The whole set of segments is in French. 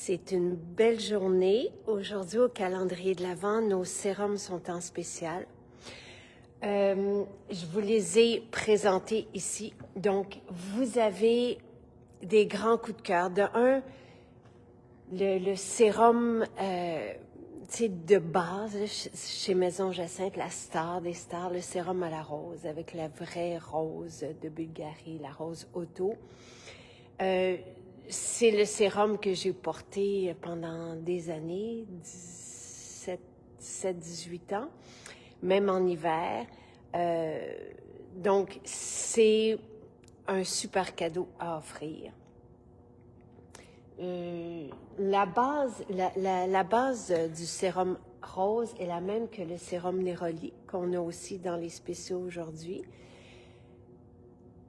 C'est une belle journée. Aujourd'hui, au calendrier de l'Avent, nos sérums sont en spécial. Je vous les ai présentés ici. Donc, vous avez des grands coups de cœur. De un, le sérum de base là, chez Maison Jacinthe, la star des stars, le sérum à la rose, avec la vraie rose de Bulgarie, la rose auto. C'est le sérum que j'ai porté pendant des années, 17-18 ans, même en hiver. Donc, c'est un super cadeau à offrir. La base du sérum rose est la même que le sérum Neroli, qu'on a aussi dans les spéciaux aujourd'hui.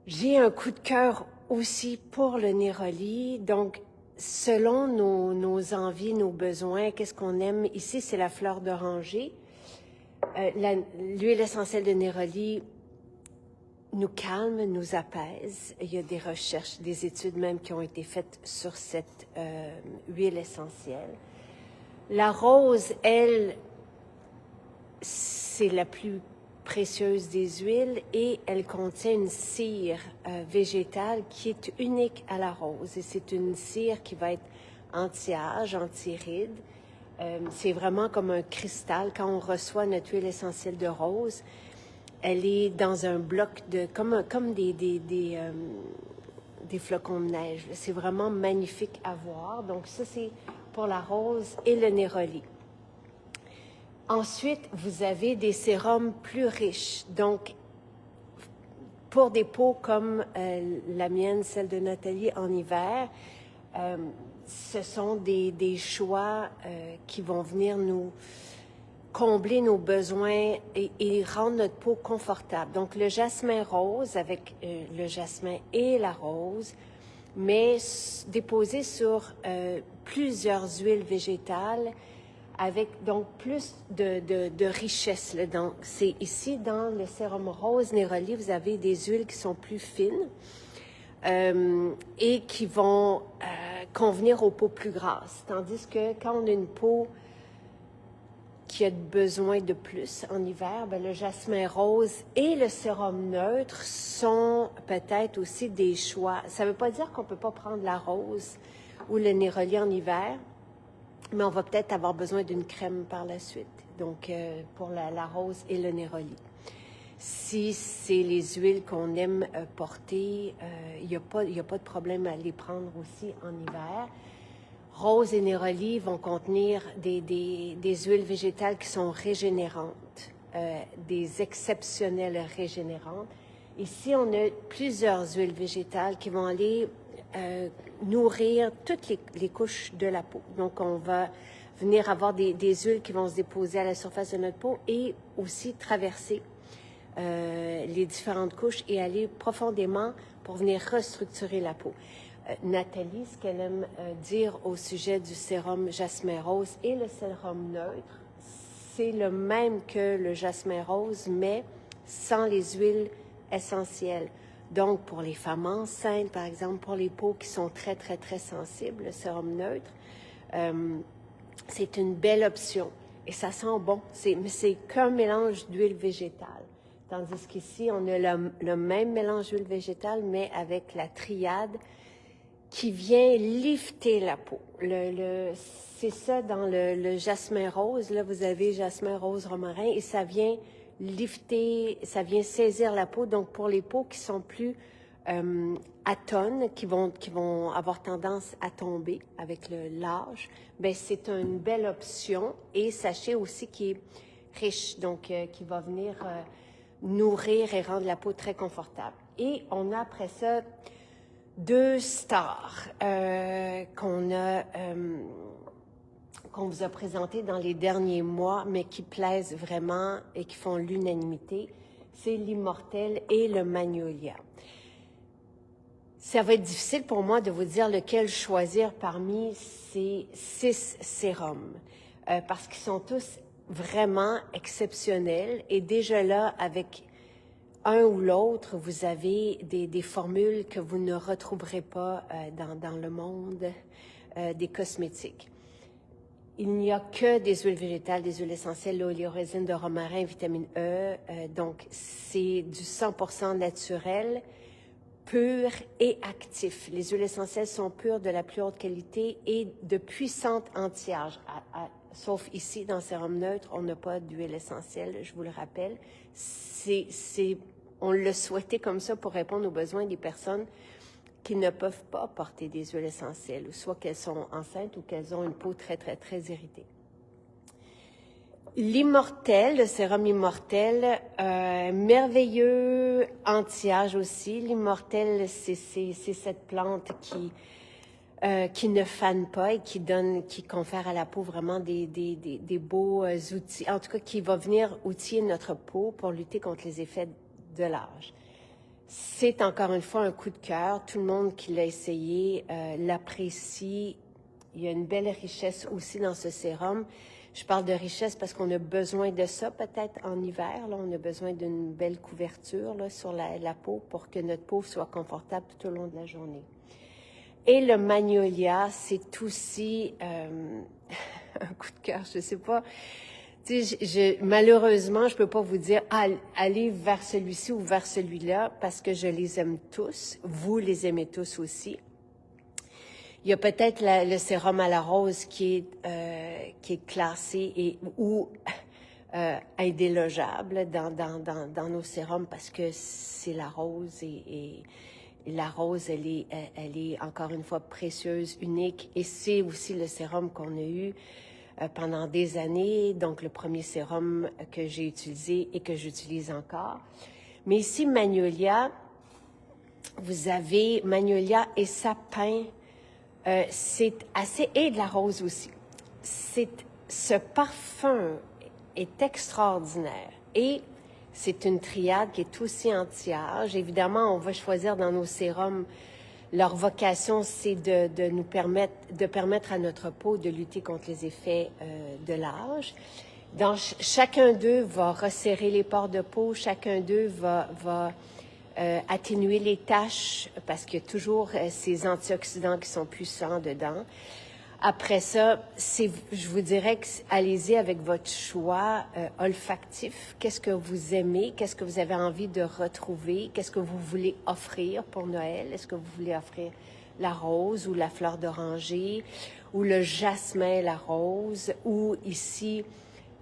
J'ai un coup de cœur aussi pour le Neroli. Donc, selon nos envies, nos besoins, qu'est-ce qu'on aime? Ici, c'est la fleur d'oranger. L'huile essentielle de Neroli nous calme, nous apaise. Il y a des recherches, des études même qui ont été faites sur cette huile essentielle. La rose, elle, c'est la plus précieuse des huiles et elle contient une cire végétale qui est unique à la rose. Et c'est une cire qui va être anti-âge, anti-rides. C'est vraiment comme un cristal. Quand on reçoit notre huile essentielle de rose, elle est dans un bloc de comme des flocons de neige. C'est vraiment magnifique à voir. Donc ça, c'est pour la rose et le Neroli. Ensuite, vous avez des sérums plus riches. Donc, pour des peaux comme la mienne, celle de Nathalie en hiver, ce sont des choix qui vont venir nous combler nos besoins et rendre notre peau confortable. Donc, le jasmin rose avec le jasmin et la rose, mais déposé sur plusieurs huiles végétales avec donc plus de richesse. Là. Donc, c'est ici, dans le sérum rose Neroli, vous avez des huiles qui sont plus fines et qui vont convenir aux peaux plus grasses. Tandis que quand on a une peau qui a besoin de plus en hiver, bien, le jasmin rose et le sérum neutre sont peut-être aussi des choix. Ça ne veut pas dire qu'on ne peut pas prendre la rose ou le Neroli en hiver, mais on va peut-être avoir besoin d'une crème par la suite, donc pour la rose et le Neroli. Si c'est les huiles qu'on aime porter, il n'y a pas de problème à les prendre aussi en hiver. Rose et Neroli vont contenir des huiles végétales qui sont régénérantes, des exceptionnelles régénérantes. Ici, on a plusieurs huiles végétales qui vont aller nourrir toutes les couches de la peau. Donc, on va venir avoir des huiles qui vont se déposer à la surface de notre peau et aussi traverser les différentes couches et aller profondément pour venir restructurer la peau. Nathalie, ce qu'elle aime dire au sujet du sérum jasmin rose et le sérum neutre, c'est le même que le jasmin rose, mais sans les huiles essentielles. Donc, pour les femmes enceintes, par exemple, pour les peaux qui sont très, très, très sensibles, le sérum neutre, c'est une belle option. Et ça sent bon. Mais c'est qu'un mélange d'huile végétale. Tandis qu'ici, on a le même mélange d'huile végétale, mais avec la triade qui vient lifter la peau. C'est ça dans le jasmin rose. Là, vous avez jasmin rose romarin et ça vient lifter, ça vient saisir la peau. Donc, pour les peaux qui sont plus atones, qui vont avoir tendance à tomber avec l'âge, ben c'est une belle option. Et sachez aussi qu'il est riche, donc qui va venir nourrir et rendre la peau très confortable. Et on a après ça deux stars qu'on vous a présentées dans les derniers mois, mais qui plaisent vraiment et qui font l'unanimité. C'est l'Immortelle et le Magnolia. Ça va être difficile pour moi de vous dire lequel choisir parmi ces 6 sérums, parce qu'ils sont tous vraiment exceptionnels. Et déjà là, avec un ou l'autre, vous avez des formules que vous ne retrouverez pas dans le monde des cosmétiques. Il n'y a que des huiles végétales, des huiles essentielles, l'oléorésine de romarin, vitamine E. Donc, c'est du 100% naturel, pur et actif. Les huiles essentielles sont pures, de la plus haute qualité et de puissantes anti-âge. Sauf ici, dans Sérum Neutre, on n'a pas d'huile essentielle, je vous le rappelle. On l'a souhaité comme ça pour répondre aux besoins des personnes qui ne peuvent pas porter des huiles essentielles, soit qu'elles sont enceintes ou qu'elles ont une peau très, très, très irritée. L'Immortel, le sérum Immortel, merveilleux anti-âge aussi. L'Immortel, c'est cette plante qui ne fane pas et qui confère à la peau vraiment des beaux outils, en tout cas qui va venir outiller notre peau pour lutter contre les effets de l'âge. C'est encore une fois un coup de cœur. Tout le monde qui l'a essayé l'apprécie. Il y a une belle richesse aussi dans ce sérum. Je parle de richesse parce qu'on a besoin de ça peut-être en hiver. Là, on a besoin d'une belle couverture là, sur la peau pour que notre peau soit confortable tout au long de la journée. Et le magnolia, c'est aussi un coup de cœur, je sais pas. Malheureusement, je peux pas vous dire allez vers celui-ci ou vers celui-là parce que je les aime tous. Vous les aimez tous aussi. Il y a peut-être le sérum à la rose qui est classé ou indélogeable dans nos sérums parce que c'est la rose et la rose, elle est encore une fois précieuse, unique et c'est aussi le sérum qu'on a eu pendant des années, donc le premier sérum que j'ai utilisé et que j'utilise encore. Mais ici, Magnolia, vous avez Magnolia et sapin, c'est assez, et de la rose aussi. Ce parfum est extraordinaire et c'est une triade qui est aussi anti-âge. Évidemment, on va choisir dans nos sérums. Leur vocation, c'est de permettre à notre peau de lutter contre les effets de l'âge. Chacun d'eux va resserrer les pores de peau, chacun d'eux va atténuer les taches parce qu'il y a toujours ces antioxydants qui sont puissants dedans. Après ça, je vous dirais que allez-y avec votre choix olfactif. Qu'est-ce que vous aimez? Qu'est-ce que vous avez envie de retrouver? Qu'est-ce que vous voulez offrir pour Noël? Est-ce que vous voulez offrir la rose ou la fleur d'oranger ou le jasmin, la rose ou ici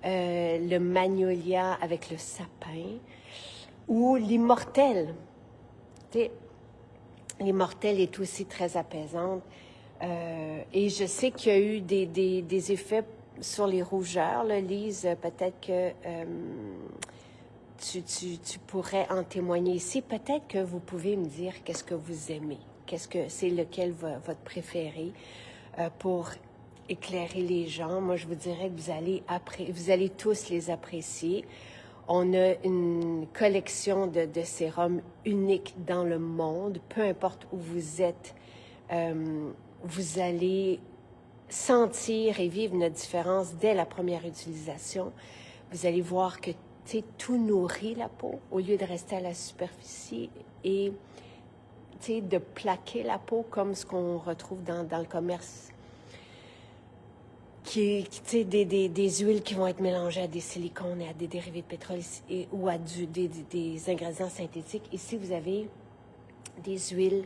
le magnolia avec le sapin ou l'immortel? L'immortel est aussi très apaisante. Et je sais qu'il y a eu des effets sur les rougeurs. Là, Lise, peut-être que tu pourrais en témoigner ici. Peut-être que vous pouvez me dire qu'est-ce que vous aimez. C'est lequel votre préféré pour éclairer les gens. Moi, je vous dirais que vous allez tous les apprécier. On a une collection de sérums uniques dans le monde. Peu importe où vous êtes, vous allez sentir et vivre notre différence dès la première utilisation. Vous allez voir que tout nourrit la peau au lieu de rester à la superficie et de plaquer la peau comme ce qu'on retrouve dans le commerce. Des huiles qui vont être mélangées à des silicones et à des dérivés de pétrole ou à des ingrédients synthétiques. Ici, vous avez des huiles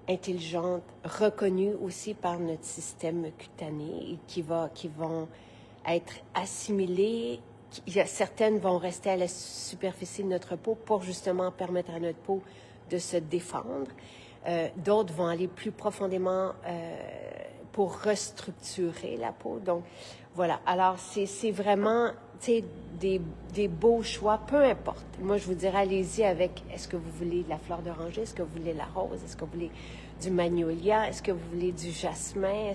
intelligentes, reconnues aussi par notre système cutané, qui vont être assimilées. Certaines vont rester à la superficie de notre peau pour justement permettre à notre peau de se défendre. D'autres vont aller plus profondément pour restructurer la peau. Donc, voilà. Alors, c'est vraiment, des beaux choix, peu importe. Moi, je vous dirais, allez-y avec, est-ce que vous voulez de la fleur d'oranger? Est-ce que vous voulez la rose? Est-ce que vous voulez du magnolia? Est-ce que vous voulez du jasmin?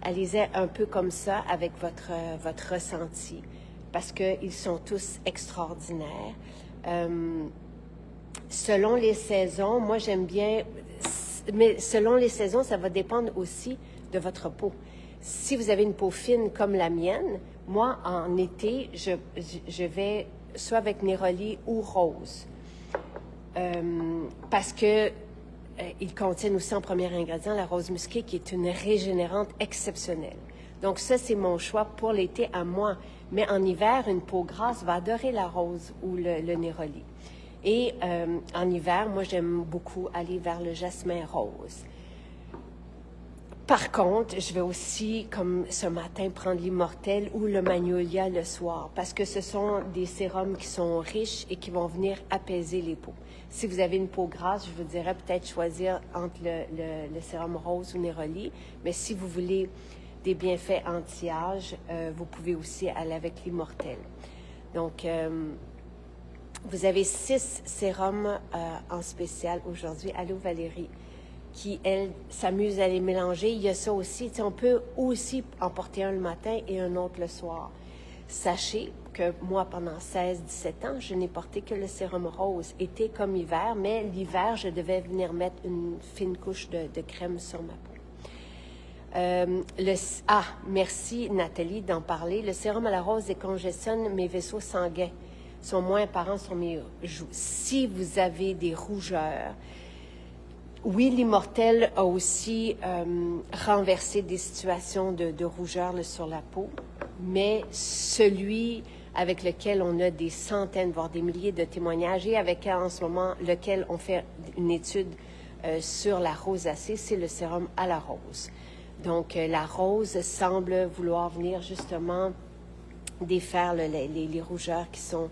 Allez-y un peu comme ça avec votre ressenti, parce qu'ils sont tous extraordinaires. Selon les saisons, moi, j'aime bien, mais selon les saisons, ça va dépendre aussi de votre peau. Si vous avez une peau fine comme la mienne, moi, en été, je vais soit avec Néroli ou rose. Parce que ils contiennent aussi en premier ingrédient la rose musquée, qui est une régénérante exceptionnelle. Donc ça, c'est mon choix pour l'été à moi. Mais en hiver, une peau grasse va adorer la rose ou le néroli. Et en hiver, moi, j'aime beaucoup aller vers le jasmin rose. Par contre, je vais aussi, comme ce matin, prendre l'immortel ou le magnolia le soir, parce que ce sont des sérums qui sont riches et qui vont venir apaiser les peaux. Si vous avez une peau grasse, je vous dirais peut-être choisir entre le sérum rose ou néroli, mais si vous voulez des bienfaits anti-âge, vous pouvez aussi aller avec l'immortel. Donc, vous avez 6 sérums en spécial aujourd'hui. Allô Valérie, qui, elle, s'amuse à les mélanger. Il y a ça aussi. On peut aussi en porter un le matin et un autre le soir. Sachez que moi, pendant 16-17 ans, je n'ai porté que le sérum rose, été comme hiver, mais l'hiver, je devais venir mettre une fine couche de crème sur ma peau. Merci Nathalie d'en parler. Le sérum à la rose décongestionne mes vaisseaux sanguins, sont moins apparents sur mes joues. Si vous avez des rougeurs, oui, l'immortel a aussi renversé des situations de rougeur sur la peau, mais celui avec lequel on a des centaines, voire des milliers de témoignages et avec en ce moment lequel on fait une étude sur la rosacée, c'est le sérum à la rose. Donc, la rose semble vouloir venir justement défaire les rougeurs qui sont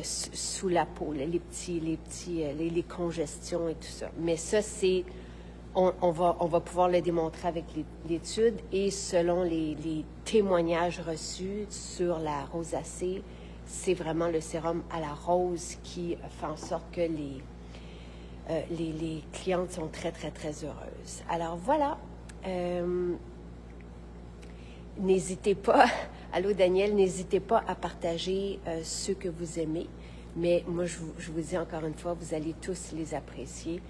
sous la peau, les congestions et tout ça. Mais ça, c'est, on va pouvoir le démontrer avec l'étude et selon les témoignages reçus sur la rosacée, c'est vraiment le sérum à la rose qui fait en sorte que les clientes sont très, très, très heureuses. Alors voilà, n'hésitez pas, allô Daniel, n'hésitez pas à partager ceux que vous aimez, mais moi je vous dis encore une fois, vous allez tous les apprécier.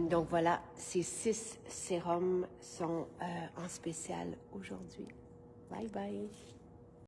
Donc voilà, ces 6 sérums sont en spécial aujourd'hui. Bye bye!